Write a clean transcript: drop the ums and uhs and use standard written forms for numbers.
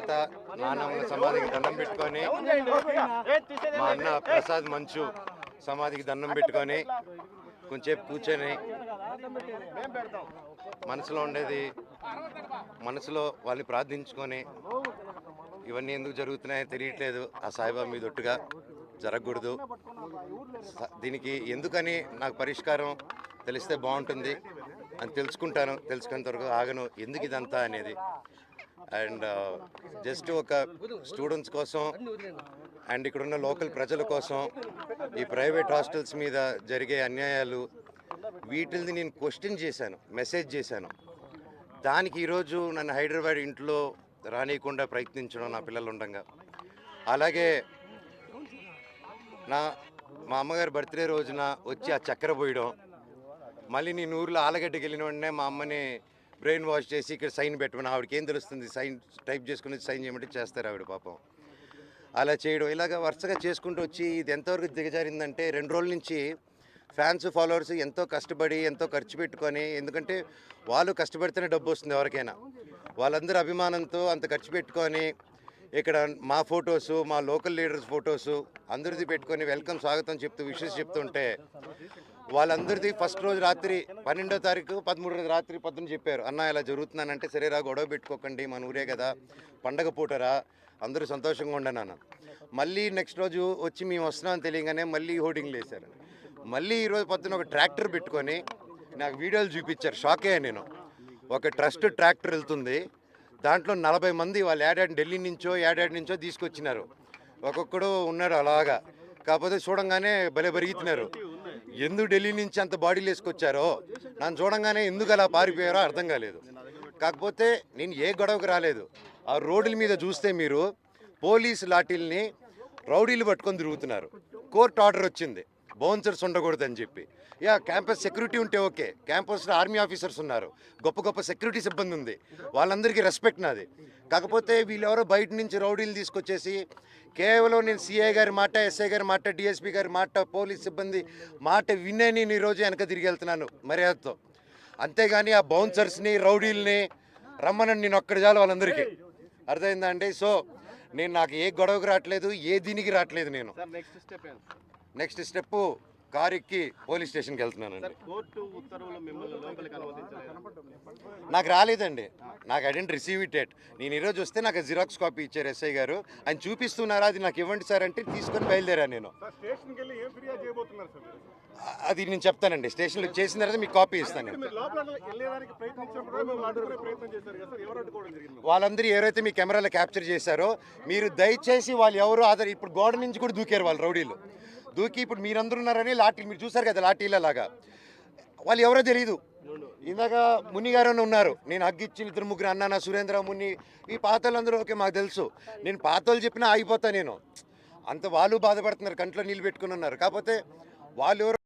తాత నాన్నమ్మ సమాధికి దండం పెట్టుకొని, మా అన్న ప్రసాద్ మంచు సమాధికి దండం పెట్టుకొని కొంచెంసేపు కూర్చొని మనసులో ఉండేది మనసులో వాళ్ళని ప్రార్థించుకొని, ఇవన్నీ ఎందుకు జరుగుతున్నాయో తెలియట్లేదు, ఆ సాయిబాబా మీద ఒట్టుగా జరగకూడదు, దీనికి ఎందుకని నాకు పరిష్కారం తెలిస్తే బాగుంటుంది అని తెలుసుకుంటాను, తెలుసుకునేంత వరకు ఆగను ఎందుకు ఇదంతా అనేది. అండ్ జస్ట్ ఒక స్టూడెంట్స్ కోసం అండ్ ఇక్కడున్న లోకల్ ప్రజల కోసం ఈ ప్రైవేట్ హాస్టల్స్ మీద జరిగే అన్యాయాలు వీటిని నేను క్వశ్చన్ చేశాను, మెసేజ్ చేశాను. దానికి ఈరోజు నన్ను హైదరాబాద్ ఇంట్లో రానియకుండా ప్రయత్నించడం నా పిల్లలు ఉండగా, అలాగే మా అమ్మగారి బర్త్డే రోజున వచ్చి ఆ చక్కెర పోయడం, మళ్ళీ నేను ఊర్లో ఆలగడ్డకి వెళ్ళిన వెంటనే మా అమ్మని బ్రెయిన్ వాష్ చేసి ఇక్కడ సైన్ పెట్టమని, ఆవిడకి ఏం తెలుస్తుంది, సైన్ టైప్ చేసుకుని సైన్ చేయమంటే చేస్తారు ఆవిడ పాపం. అలా చేయడం ఇలాగ వరుసగా చేసుకుంటూ వచ్చి ఇది ఎంతవరకు దిగజారిందంటే 2 రోజుల నుంచి ఫ్యాన్స్ ఫాలోవర్స్ ఎంతో కష్టపడి ఎంతో ఖర్చు పెట్టుకొని, ఎందుకంటే వాళ్ళు కష్టపడితేనే డబ్బు వస్తుంది ఎవరికైనా, వాళ్ళందరూ అభిమానంతో అంత ఖర్చు పెట్టుకొని ఇక్కడ మా ఫొటోసు మా లోకల్ లీడర్స్ ఫొటోసు అందరిది పెట్టుకొని వెల్కమ్ స్వాగతం చెప్తూ విషెస్ చెప్తుంటే, వాళ్ళందరిది ఫస్ట్ రోజు రాత్రి 12వ తారీఖు 13వ రోజు రాత్రి పొద్దున చెప్పారు, అన్న ఇలా జరుగుతున్నానంటే సరేరా గొడవ పెట్టుకోకండి మన ఊరే కదా పండగ పూటరా అందరూ సంతోషంగా ఉండను. మళ్ళీ నెక్స్ట్ రోజు వచ్చి మేము వస్తున్నామని తెలియగానే మళ్ళీ హోర్డింగ్లు వేశారు. మళ్ళీ ఈరోజు పొద్దున ఒక ట్రాక్టర్ పెట్టుకొని నాకు వీడియోలు చూపించారు, షాక్ అయ్యాను నేను. ఒక ట్రస్ట్ ట్రాక్టర్ వెళ్తుంది, దాంట్లో 40 మంది వాళ్ళు ఏడాది ఢిల్లీ నుంచో తీసుకొచ్చినారు, ఒక్కొక్కడు ఉన్నాడు అలాగా. కాకపోతే చూడంగానే భలే పెరుగుతున్నారు, ఎందుకు ఢిల్లీ నుంచి అంత బాడీలు వేసుకొచ్చారో నన్ను చూడంగానే ఎందుకు అలా పారిపోయారో అర్థం కాలేదు. కాకపోతే నేను ఏ గొడవకు రాలేదు, ఆ రోడ్ల మీద చూస్తే మీరు పోలీసు లాఠీల్ని రౌడీలు పట్టుకొని తిరుగుతున్నారు. కోర్టు ఆర్డర్ వచ్చింది బౌన్సర్స్ ఉండకూడదని చెప్పి. క్యాంపస్ సెక్యూరిటీ ఉంటే ఓకే, క్యాంపస్లో ఆర్మీ ఆఫీసర్స్ ఉన్నారు, గొప్ప గొప్ప సెక్యూరిటీ సిబ్బంది ఉంది, వాళ్ళందరికీ రెస్పెక్ట్ నాది. కాకపోతే వీళ్ళెవరో బయట నుంచి రౌడీలు తీసుకొచ్చేసి కేవలం నేను సిఐ గారి మాట, ఎస్ఐ గారి మాట, డిఎస్పీ గారి మాట, పోలీస్ సిబ్బంది మాట వినే నేను ఈరోజు వెనక తిరిగి వెళ్తున్నాను మర్యాదతో. అంతేగాని ఆ బౌన్సర్స్ని రౌడీల్ని రమ్మనని నేను ఒక్కడి చాలు వాళ్ళందరికీ, అర్థమైందా అండి? సో నాకు ఏ గొడవకు రావట్లేదు, ఏ దీనికి రావట్లేదు. నేను నెక్స్ట్ స్టెప్ కారు ఎక్కి పోలీస్ స్టేషన్కి వెళ్తున్నానండి. నాకు రాలేదండి, నాకు I didn't receive it at. నేను ఈరోజు వస్తే నాకు జిరాక్స్ కాపీ ఇచ్చారు ఎస్ఐ గారు, ఆయన చూపిస్తున్నారా అది నాకు ఇవ్వండి సార్ అంటే తీసుకొని బయలుదేరాను నేను. అది నేను చెప్తానండి, స్టేషన్లో చేసిన తర్వాత మీకు కాపీ ఇస్తాను. వాళ్ళందరూ ఎవరైతే మీ కెమెరాలో క్యాప్చర్ చేశారో మీరు దయచేసి వాళ్ళు ఎవరు ఇప్పుడు గోడ నుంచి కూడా దూకారు వాళ్ళు రౌడీలు, దూకి ఇప్పుడు మీరందరూ ఉన్నారని లాఠీలు మీరు చూసారు కదా లాఠీలలాగా, వాళ్ళు ఎవరో తెలియదు. ఇందాక ముని గారు ఉన్నారు, నేను అగ్గిచ్చి 2-3 అన్న సురేంద్ర ముని ఈ పాతోళ్ళందరూ ఓకే మాకు తెలుసు, నేను పాతోళ్ళు చెప్పినా ఆగిపోతా నేను. అంత వాళ్ళు బాధపడుతున్నారు, కంట్లో నీళ్ళు పెట్టుకుని ఉన్నారు. కాకపోతే వాళ్ళు ఎవరు